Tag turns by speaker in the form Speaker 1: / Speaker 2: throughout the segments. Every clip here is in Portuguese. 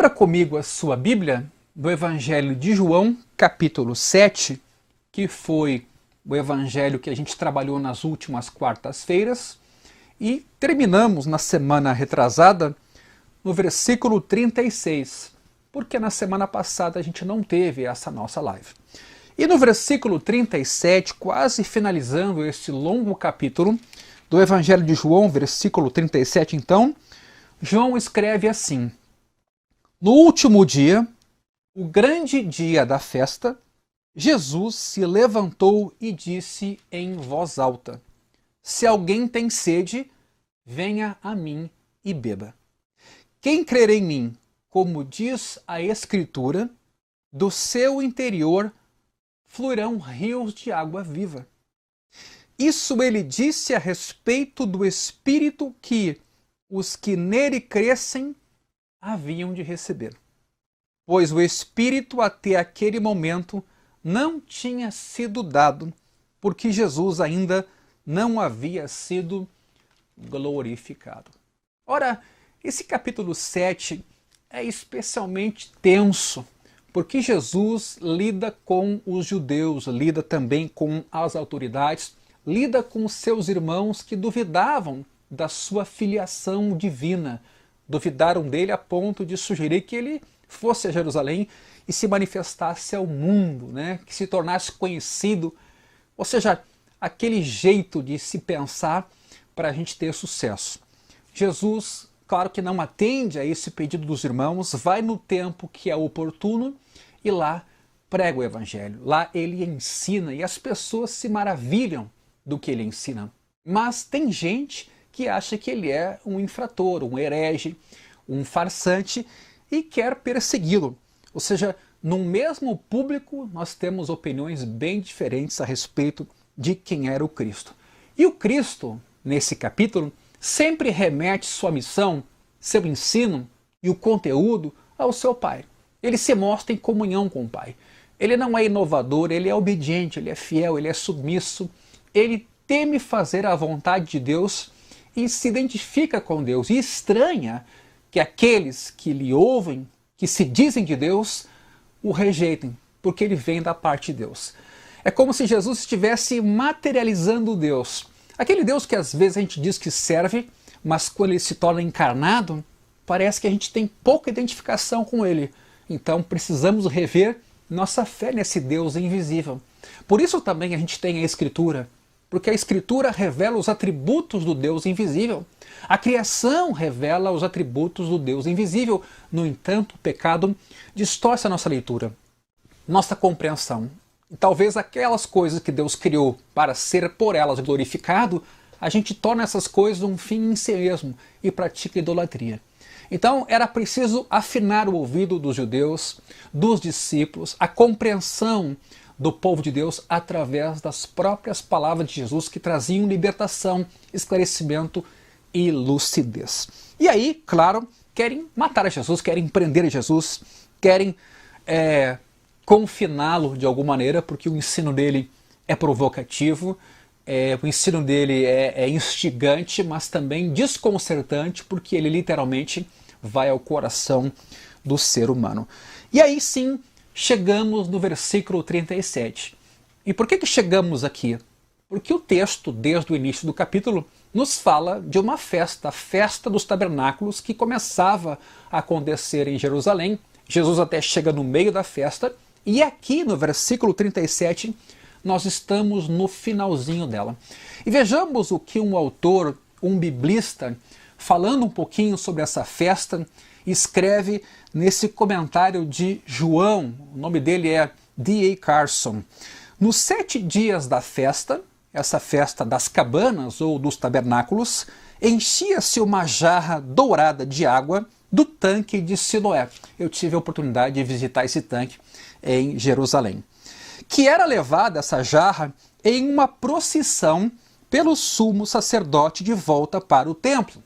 Speaker 1: Abra comigo a sua Bíblia no Evangelho de João, capítulo 7, que foi o evangelho que a gente trabalhou nas últimas quartas-feiras, e terminamos na semana retrasada no versículo 36, porque na semana passada a gente não teve essa nossa live. E no versículo 37, quase finalizando esse longo capítulo do Evangelho de João, versículo 37 então, João escreve assim: No último dia, o grande dia da festa, Jesus se levantou e disse em voz alta: Se alguém tem sede, venha a mim e beba. Quem crer em mim, como diz a Escritura, do seu interior fluirão rios de água viva. Isso ele disse a respeito do Espírito que os que nele crescem haviam de receber. Pois o Espírito até aquele momento não tinha sido dado, porque Jesus ainda não havia sido glorificado. Ora, esse capítulo 7 é especialmente tenso, porque Jesus lida com os judeus, lida também com as autoridades, lida com seus irmãos que duvidavam da sua filiação divina, duvidaram dele a ponto de sugerir que ele fosse a Jerusalém e se manifestasse ao mundo, né? Que se tornasse conhecido, ou seja, aquele jeito de se pensar para a gente ter sucesso. Jesus, claro que não atende a esse pedido dos irmãos, vai no tempo que é oportuno e lá prega o evangelho, lá ele ensina e as pessoas se maravilham do que ele ensina. Mas tem gente que acha que ele é um infrator, um herege, um farsante e quer persegui-lo. Ou seja, no mesmo público nós temos opiniões bem diferentes a respeito de quem era o Cristo. E o Cristo, nesse capítulo, sempre remete sua missão, seu ensino e o conteúdo ao seu Pai. Ele se mostra em comunhão com o Pai. Ele não é inovador, ele é obediente, ele é fiel, ele é submisso, ele teme fazer a vontade de Deus e se identifica com Deus e estranha que aqueles que lhe ouvem, que se dizem de Deus, o rejeitem, porque ele vem da parte de Deus. É como se Jesus estivesse materializando Deus. Aquele Deus que às vezes a gente diz que serve, mas quando ele se torna encarnado, parece que a gente tem pouca identificação com ele. Então precisamos rever nossa fé nesse Deus invisível. Por isso também a gente tem a Escritura, porque a Escritura revela os atributos do Deus invisível. A criação revela os atributos do Deus invisível. No entanto, o pecado distorce a nossa leitura, nossa compreensão. E talvez aquelas coisas que Deus criou para ser por elas glorificado, a gente torna essas coisas um fim em si mesmo e pratica idolatria. Então era preciso afinar o ouvido dos judeus, dos discípulos, a compreensão do povo de Deus através das próprias palavras de Jesus que traziam libertação, esclarecimento e lucidez. E aí, claro, querem matar a Jesus, querem prender a Jesus, querem confiná-lo de alguma maneira, porque o ensino dele é provocativo, o ensino dele é instigante, mas também desconcertante, porque ele literalmente vai ao coração do ser humano. E aí sim, chegamos no versículo 37. E por que chegamos aqui? Porque o texto, desde o início do capítulo, nos fala de uma festa, a festa dos tabernáculos, que começava a acontecer em Jerusalém. Jesus até chega no meio da festa, e aqui no versículo 37, nós estamos no finalzinho dela. E vejamos o que um autor, um biblista, falando um pouquinho sobre essa festa, escreve nesse comentário de João. O nome dele é D.A. Carson. Nos 7 dias da festa, essa festa das cabanas ou dos tabernáculos, enchia-se uma jarra dourada de água do tanque de Siloé. Eu tive a oportunidade de visitar esse tanque em Jerusalém. Que era levada essa jarra em uma procissão pelo sumo sacerdote de volta para o templo.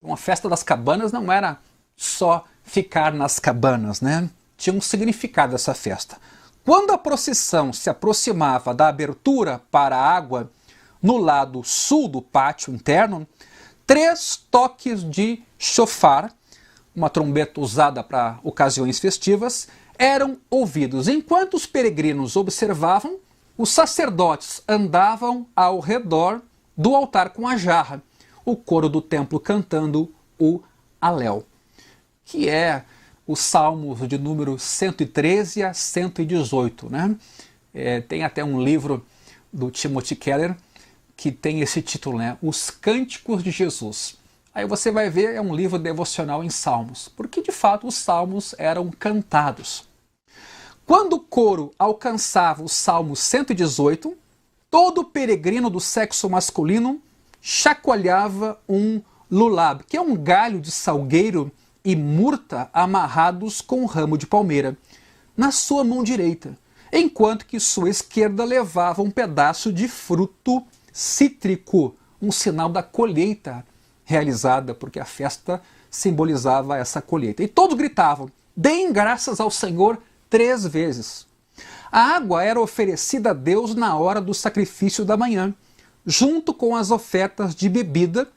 Speaker 1: Uma festa das cabanas não era só ficar nas cabanas, né? Tinha um significado essa festa. Quando a procissão se aproximava da abertura para a água no lado sul do pátio interno, 3 toques de chofar uma trombeta usada para ocasiões festivas, eram ouvidos. Enquanto os peregrinos observavam, os sacerdotes andavam ao redor do altar com a jarra, o coro do templo cantando o Alel, que é os salmos de número 113 a 118. Né? Tem até um livro do Timothy Keller que tem esse título, né? Os Cânticos de Jesus. Aí você vai ver, é um livro devocional em salmos, porque de fato os salmos eram cantados. Quando o coro alcançava o salmo 118, todo peregrino do sexo masculino chacoalhava um lulab, que é um galho de salgueiro e murta amarrados com um ramo de palmeira, na sua mão direita, enquanto que sua esquerda levava um pedaço de fruto cítrico, um sinal da colheita realizada, porque a festa simbolizava essa colheita. E todos gritavam: deem graças ao Senhor 3 vezes. A água era oferecida a Deus na hora do sacrifício da manhã, junto com as ofertas de bebida,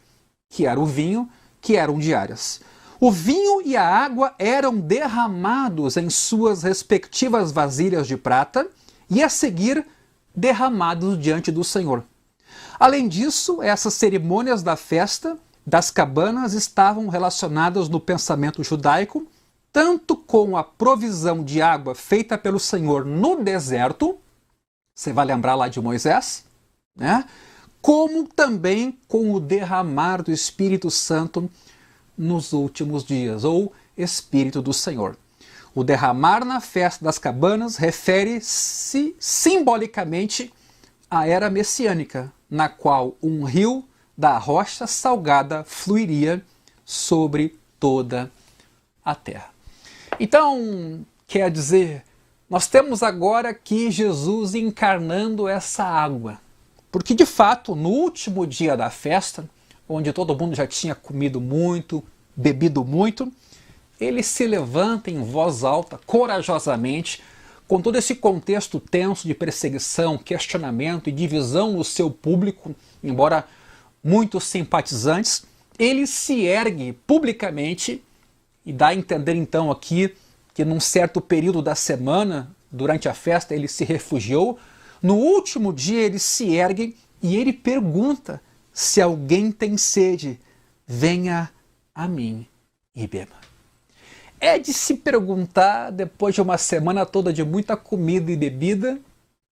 Speaker 1: que era o vinho, que eram diárias. O vinho e a água eram derramados em suas respectivas vasilhas de prata e a seguir derramados diante do Senhor. Além disso, essas cerimônias da festa das cabanas estavam relacionadas no pensamento judaico tanto com a provisão de água feita pelo Senhor no deserto, você vai lembrar lá de Moisés, né? Como também com o derramar do Espírito Santo nos últimos dias, ou Espírito do Senhor. O derramar na festa das cabanas refere-se simbolicamente à era messiânica, na qual um rio da rocha salgada fluiria sobre toda a terra. Então, quer dizer, nós temos agora aqui Jesus encarnando essa água. Porque, de fato, no último dia da festa, onde todo mundo já tinha comido muito, bebido muito, ele se levanta em voz alta, corajosamente, com todo esse contexto tenso de perseguição, questionamento e divisão no seu público, embora muitos simpatizantes, ele se ergue publicamente e dá a entender então aqui que num certo período da semana, durante a festa, ele se refugiou. No último dia ele se ergue e ele pergunta: se alguém tem sede, venha a mim e beba. É de se perguntar, depois de uma semana toda de muita comida e bebida,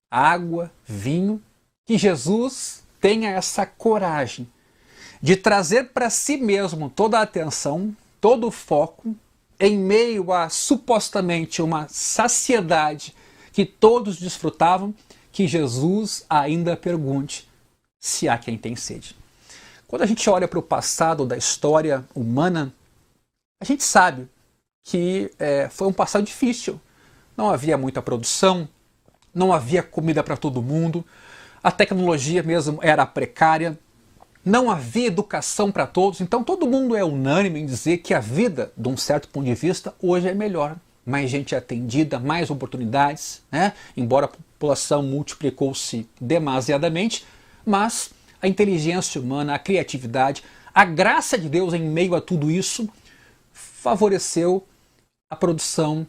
Speaker 1: água, vinho, que Jesus tenha essa coragem de trazer para si mesmo toda a atenção, todo o foco, em meio a supostamente uma saciedade que todos desfrutavam, que Jesus ainda pergunte se há quem tem sede. Quando a gente olha para o passado da história humana, a gente sabe que foi um passado difícil. Não havia muita produção, não havia comida para todo mundo, a tecnologia mesmo era precária, não havia educação para todos, então todo mundo é unânime em dizer que a vida, de um certo ponto de vista, hoje é melhor. Mais gente é atendida, mais oportunidades, né? Embora a população multiplicou-se demasiadamente, mas a inteligência humana, a criatividade, a graça de Deus em meio a tudo isso favoreceu a produção,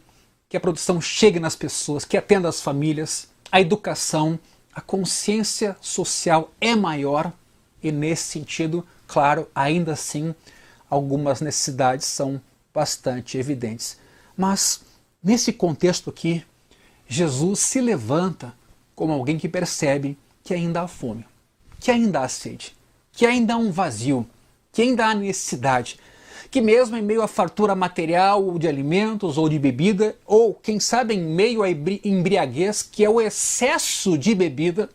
Speaker 1: que a produção chegue nas pessoas, que atenda as famílias, a educação, a consciência social é maior e nesse sentido, claro, ainda assim, algumas necessidades são bastante evidentes. Mas, nesse contexto aqui, Jesus se levanta como alguém que percebe que ainda há fome, que ainda há sede, que ainda há um vazio, que ainda há necessidade, que mesmo em meio à fartura material ou de alimentos ou de bebida, ou quem sabe em meio à embriaguez, que é o excesso de bebida,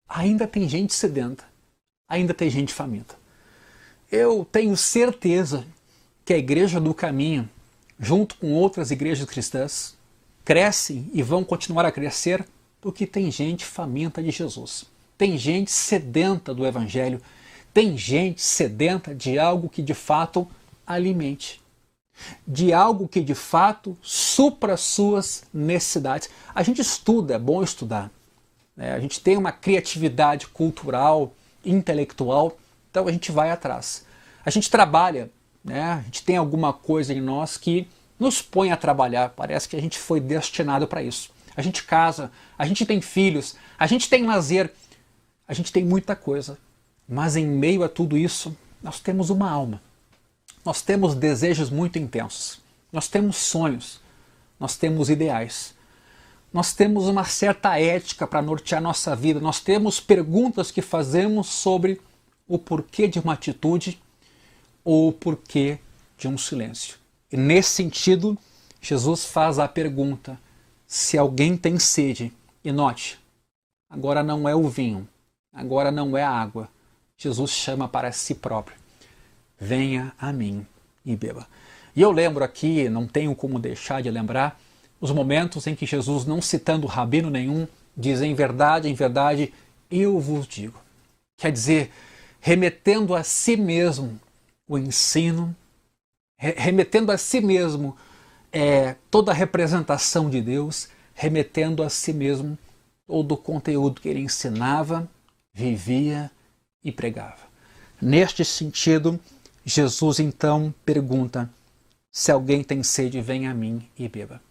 Speaker 1: ainda tem gente sedenta, ainda tem gente faminta. Eu tenho certeza que a Igreja do Caminho, junto com outras igrejas cristãs, crescem e vão continuar a crescer porque tem gente faminta de Jesus. Tem gente sedenta do Evangelho. Tem gente sedenta de algo que de fato alimente. De algo que de fato supra suas necessidades. A gente estuda, é bom estudar. A gente tem uma criatividade cultural, intelectual, então a gente vai atrás. A gente trabalha né? A gente tem alguma coisa em nós que nos põe a trabalhar. Parece que a gente foi destinado para isso. A gente casa, a gente tem filhos, a gente tem lazer, a gente tem muita coisa. Mas em meio a tudo isso, nós temos uma alma. Nós temos desejos muito intensos. Nós temos sonhos. Nós temos ideais. Nós temos uma certa ética para nortear nossa vida. Nós temos perguntas que fazemos sobre o porquê de uma atitude ou o porquê de um silêncio. E nesse sentido, Jesus faz a pergunta: se alguém tem sede, e note, agora não é o vinho, agora não é a água. Jesus chama para si próprio: venha a mim e beba. E eu lembro aqui, não tenho como deixar de lembrar, os momentos em que Jesus, não citando rabino nenhum, diz: em verdade, eu vos digo. Quer dizer, remetendo a si mesmo o ensino, remetendo a si mesmo toda a representação de Deus, remetendo a si mesmo todo o conteúdo que ele ensinava, vivia e pregava. Neste sentido, Jesus então pergunta: se alguém tem sede, venha a mim e beba.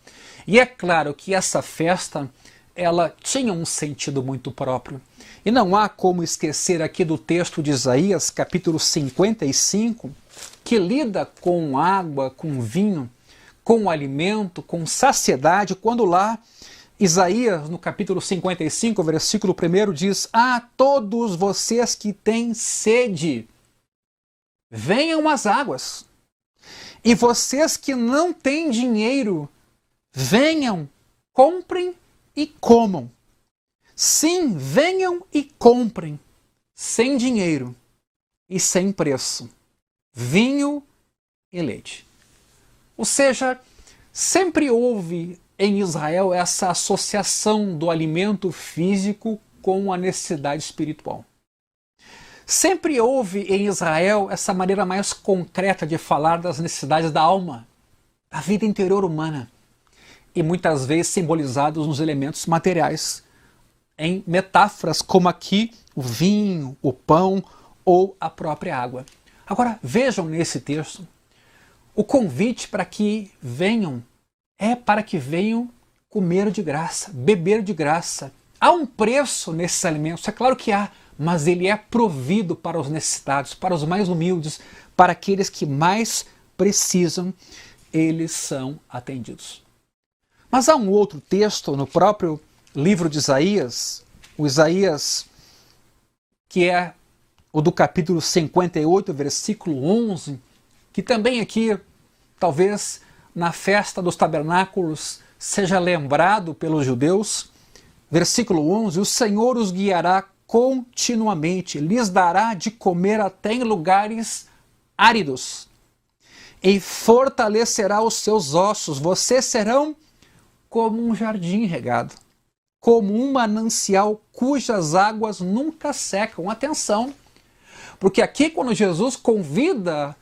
Speaker 1: E é claro que essa festa, ela tinha um sentido muito próprio. E não há como esquecer aqui do texto de Isaías, capítulo 55, que lida com água, com vinho, com alimento, com saciedade, quando lá Isaías, no capítulo 55, versículo 1, diz: a todos vocês que têm sede, venham às águas. E vocês que não têm dinheiro, venham, comprem e comam. Sim, venham e comprem, sem dinheiro e sem preço, vinho e leite. Ou seja, sempre houve em Israel essa associação do alimento físico com a necessidade espiritual. Sempre houve em Israel essa maneira mais concreta de falar das necessidades da alma, da vida interior humana, e muitas vezes simbolizados nos elementos materiais, em metáforas como aqui o vinho, o pão ou a própria água. Agora vejam nesse texto, o convite para que venham é para que venham comer de graça, beber de graça. Há um preço nesses alimentos, é claro que há, mas ele é provido para os necessitados, para os mais humildes, para aqueles que mais precisam, eles são atendidos. Mas há um outro texto no próprio livro de Isaías, o Isaías que é o do capítulo 58, versículo 11, que também aqui, talvez na festa dos tabernáculos, seja lembrado pelos judeus. Versículo 11, o Senhor os guiará continuamente, lhes dará de comer até em lugares áridos, e fortalecerá os seus ossos, vocês serão como um jardim regado, como um manancial cujas águas nunca secam. Atenção, porque aqui quando Jesus convida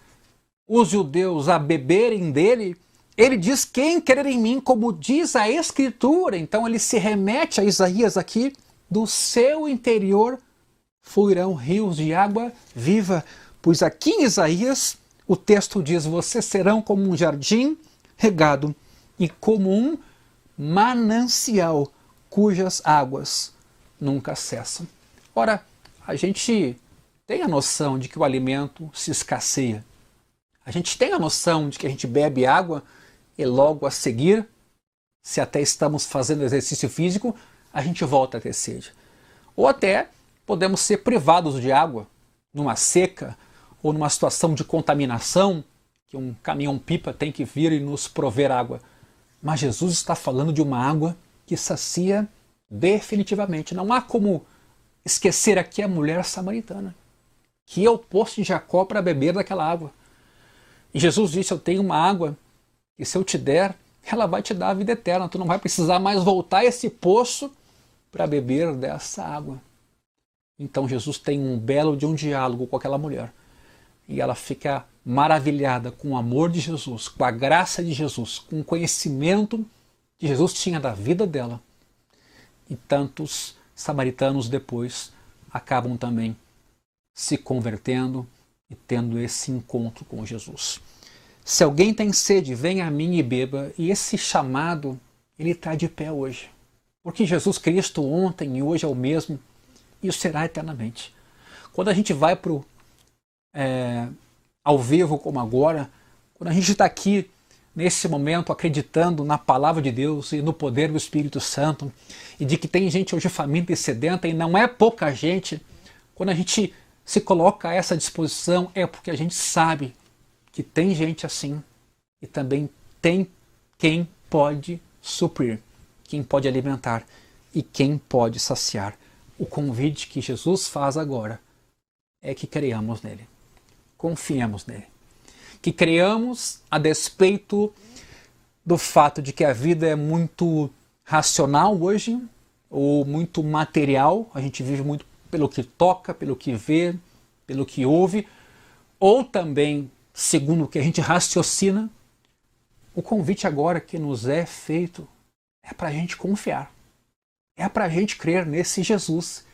Speaker 1: os judeus a beberem dele, ele diz: quem crer em mim, como diz a Escritura. Então ele se remete a Isaías aqui: do seu interior fluirão rios de água viva. Pois aqui em Isaías o texto diz: vocês serão como um jardim regado e como um manancial cujas águas nunca cessam. Ora, a gente tem a noção de que o alimento se escasseia. A gente tem a noção de que a gente bebe água e logo a seguir, se até estamos fazendo exercício físico, a gente volta a ter sede. Ou até podemos ser privados de água numa seca ou numa situação de contaminação, que um caminhão-pipa tem que vir e nos prover água. Mas Jesus está falando de uma água que sacia definitivamente. Não há como esquecer aqui a mulher samaritana, que ia ao poço de Jacó para beber daquela água. E Jesus disse: eu tenho uma água que se eu te der, ela vai te dar a vida eterna. Tu não vai precisar mais voltar a esse poço para beber dessa água. Então Jesus tem um belo de um diálogo com aquela mulher. E ela fica maravilhada com o amor de Jesus, com a graça de Jesus, com o conhecimento que Jesus tinha da vida dela. E tantos samaritanos depois acabam também se convertendo e tendo esse encontro com Jesus. Se alguém tem sede, venha a mim e beba. E esse chamado, ele está de pé hoje. Porque Jesus Cristo ontem e hoje é o mesmo e o será eternamente. Quando a gente vai para ao vivo como agora, quando a gente está aqui nesse momento acreditando na palavra de Deus e no poder do Espírito Santo e de que tem gente hoje faminta e sedenta e não é pouca gente, quando a gente se coloca a essa disposição é porque a gente sabe que tem gente assim e também tem quem pode suprir, quem pode alimentar e quem pode saciar. O convite que Jesus faz agora é que creiamos nele, confiemos nele, que creiamos a despeito do fato de que a vida é muito racional hoje, ou muito material, a gente vive muito pelo que toca, pelo que vê, pelo que ouve, ou também segundo o que a gente raciocina. O convite agora que nos é feito é para a gente confiar, é para a gente crer nesse Jesus,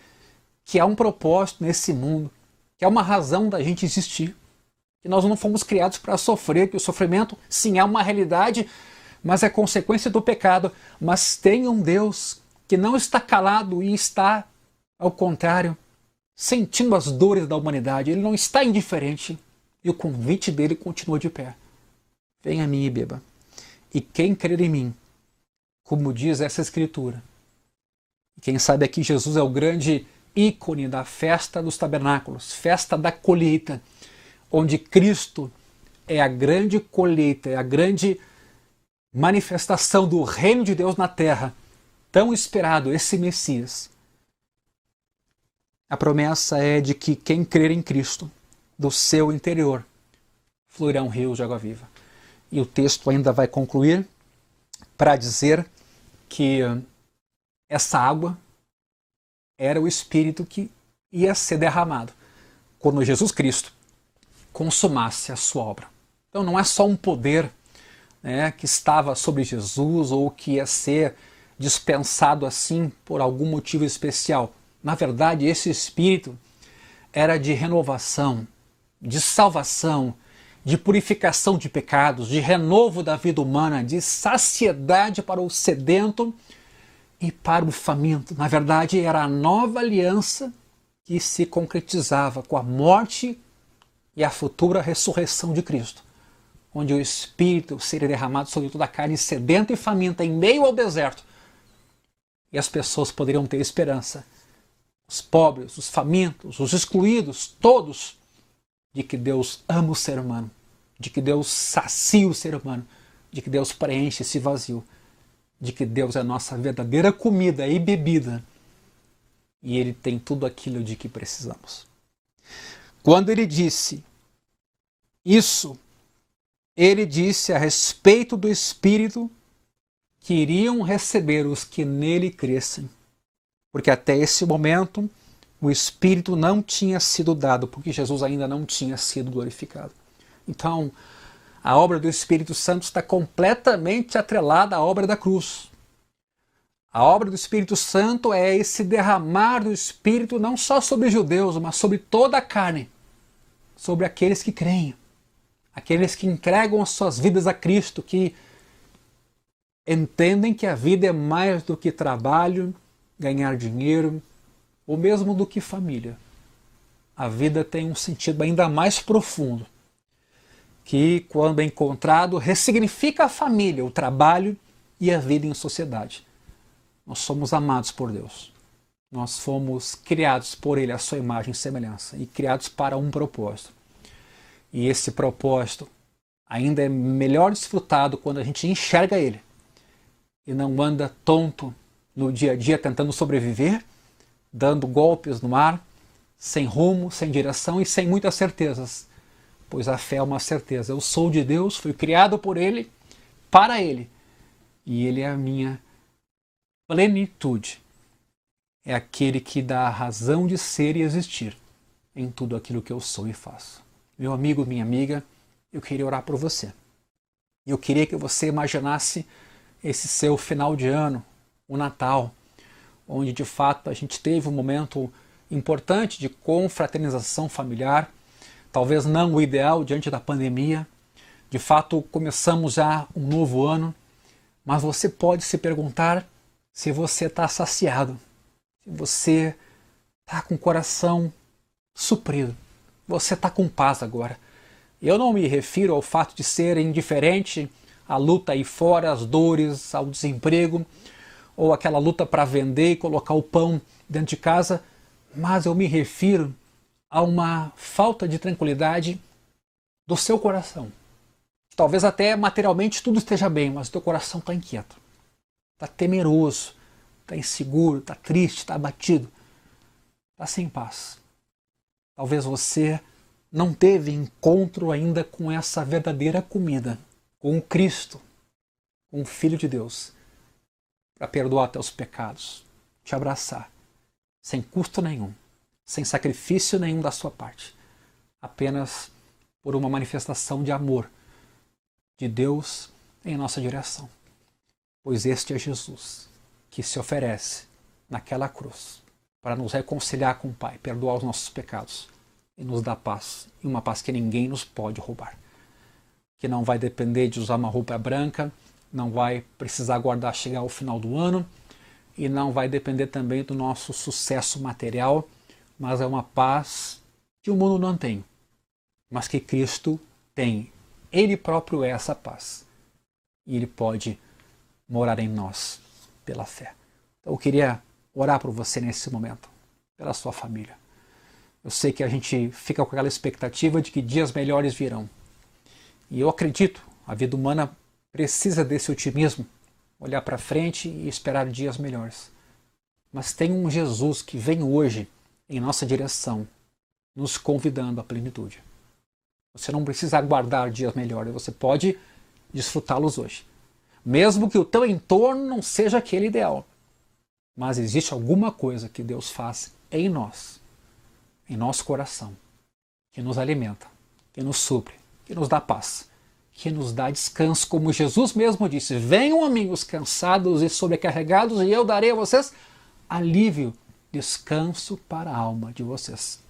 Speaker 1: que há um propósito nesse mundo, que é uma razão da gente existir, que nós não fomos criados para sofrer, que o sofrimento sim é uma realidade, mas é consequência do pecado, mas tem um Deus que não está calado e está, ao contrário, sentindo as dores da humanidade, ele não está indiferente e o convite dele continua de pé. Venha a mim e beba. E quem crer em mim, como diz essa escritura, quem sabe aqui Jesus é o grande ícone da festa dos tabernáculos, festa da colheita, onde Cristo é a grande colheita, é a grande manifestação do reino de Deus na terra, tão esperado, esse Messias. A promessa é de que quem crer em Cristo, do seu interior, fluirão rios de água viva. E o texto ainda vai concluir para dizer que essa água era o Espírito que ia ser derramado quando Jesus Cristo consumasse a sua obra. Então não é só um poder, né, que estava sobre Jesus ou que ia ser dispensado assim por algum motivo especial. Na verdade, esse Espírito era de renovação, de salvação, de purificação de pecados, de renovo da vida humana, de saciedade para o sedento e para o faminto. Na verdade, era a nova aliança que se concretizava com a morte e a futura ressurreição de Cristo, onde o Espírito seria derramado sobre toda a carne sedenta e faminta em meio ao deserto. E as pessoas poderiam ter esperança, os pobres, os famintos, os excluídos, todos, de que Deus ama o ser humano, de que Deus sacia o ser humano, de que Deus preenche esse vazio, de que Deus é a nossa verdadeira comida e bebida e Ele tem tudo aquilo de que precisamos. Quando Ele disse isso, Ele disse a respeito do Espírito que iriam receber os que nele crescem, porque até esse momento o Espírito não tinha sido dado, porque Jesus ainda não tinha sido glorificado. Então, a obra do Espírito Santo está completamente atrelada à obra da cruz. A obra do Espírito Santo é esse derramar do Espírito não só sobre judeus, mas sobre toda a carne, sobre aqueles que creem, aqueles que entregam as suas vidas a Cristo, que entendem que a vida é mais do que trabalho, ganhar dinheiro, ou mesmo do que família. A vida tem um sentido ainda mais profundo, que, quando encontrado, ressignifica a família, o trabalho e a vida em sociedade. Nós somos amados por Deus. Nós fomos criados por Ele, à sua imagem e semelhança, e criados para um propósito. E esse propósito ainda é melhor desfrutado quando a gente enxerga Ele e não anda tonto no dia a dia tentando sobreviver, dando golpes no ar, sem rumo, sem direção e sem muitas certezas. Pois a fé é uma certeza. Eu sou de Deus, fui criado por Ele, para Ele. E Ele é a minha plenitude. É aquele que dá a razão de ser e existir em tudo aquilo que eu sou e faço. Meu amigo, minha amiga, eu queria orar por você. Eu queria que você imaginasse esse seu final de ano, o Natal, onde de fato a gente teve um momento importante de confraternização familiar. talvez não o ideal diante da pandemia. De fato, começamos já um novo ano, mas você pode se perguntar se você está saciado, se você está com o coração suprido, você está com paz agora. Eu não me refiro ao fato de ser indiferente à luta aí fora, às dores, ao desemprego, ou aquela luta para vender e colocar o pão dentro de casa, mas eu me refiro a uma falta de tranquilidade do seu coração. Talvez até materialmente tudo esteja bem, mas o teu coração está inquieto, está temeroso, está inseguro, está triste, está abatido, está sem paz. Talvez você não teve encontro ainda com essa verdadeira comida, com o Cristo, com o Filho de Deus, para perdoar teus pecados, te abraçar, sem custo nenhum, sem sacrifício nenhum da sua parte, apenas por uma manifestação de amor de Deus em nossa direção. Pois este é Jesus, que se oferece naquela cruz para nos reconciliar com o Pai, perdoar os nossos pecados e nos dar paz, e uma paz que ninguém nos pode roubar. Que não vai depender de usar uma roupa branca, não vai precisar aguardar chegar ao final do ano, e não vai depender também do nosso sucesso material, mas é uma paz que o mundo não tem, mas que Cristo tem. Ele próprio é essa paz. E Ele pode morar em nós pela fé. Então eu queria orar por você nesse momento, pela sua família. Eu sei que a gente fica com aquela expectativa de que dias melhores virão. E eu acredito, a vida humana precisa desse otimismo, olhar para frente e esperar dias melhores. Mas tem um Jesus que vem hoje em nossa direção, nos convidando à plenitude. Você não precisa aguardar dias melhores, você pode desfrutá-los hoje. Mesmo que o teu entorno não seja aquele ideal. Mas existe alguma coisa que Deus faz em nós, em nosso coração, que nos alimenta, que nos supre, que nos dá paz, que nos dá descanso, como Jesus mesmo disse: venham a mim os cansados e sobrecarregados e eu darei a vocês alívio, descanso para a alma de vocês.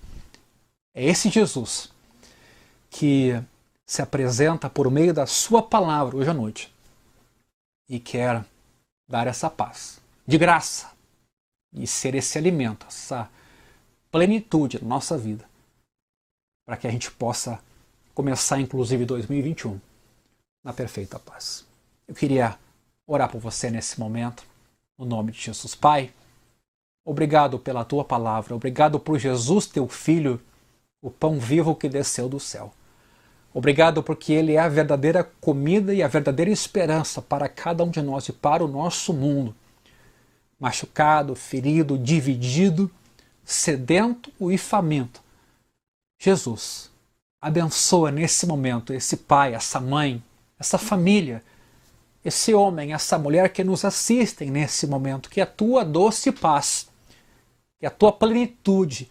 Speaker 1: É esse Jesus que se apresenta por meio da sua palavra hoje à noite e quer dar essa paz de graça e ser esse alimento, essa plenitude na nossa vida, para que a gente possa começar inclusive 2021 na perfeita paz. Eu queria orar por você nesse momento, no nome de Jesus. Pai, obrigado pela tua palavra, obrigado por Jesus, teu Filho, o pão vivo que desceu do céu. Obrigado porque Ele é a verdadeira comida e a verdadeira esperança para cada um de nós e para o nosso mundo. Machucado, ferido, dividido, sedento e faminto. Jesus, abençoa nesse momento esse pai, essa mãe, essa família, esse homem, essa mulher que nos assistem nesse momento. Que a tua doce paz, que a tua plenitude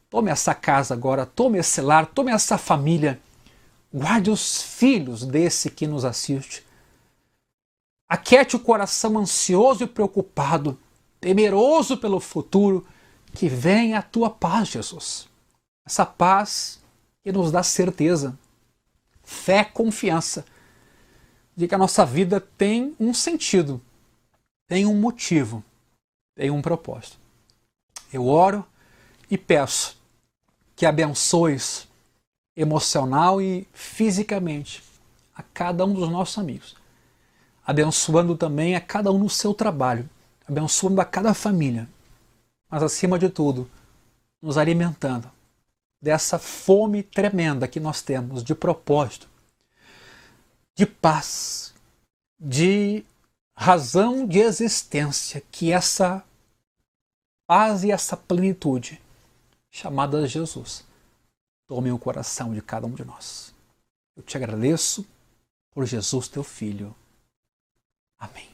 Speaker 1: tome essa casa agora, tome esse lar, tome essa família. Guarde os filhos desse que nos assiste. Aquiete o coração ansioso e preocupado, temeroso pelo futuro, que venha a tua paz, Jesus. Essa paz que nos dá certeza, fé, confiança de que a nossa vida tem um sentido, tem um motivo, tem um propósito. Eu oro e peço que abençoes emocional e fisicamente a cada um dos nossos amigos, abençoando também a cada um no seu trabalho, abençoando a cada família, mas acima de tudo, nos alimentando dessa fome tremenda que nós temos de propósito, de paz, de razão de existência, que essa paz e essa plenitude chamada Jesus tome o coração de cada um de nós. Eu te agradeço por Jesus, teu Filho. Amém.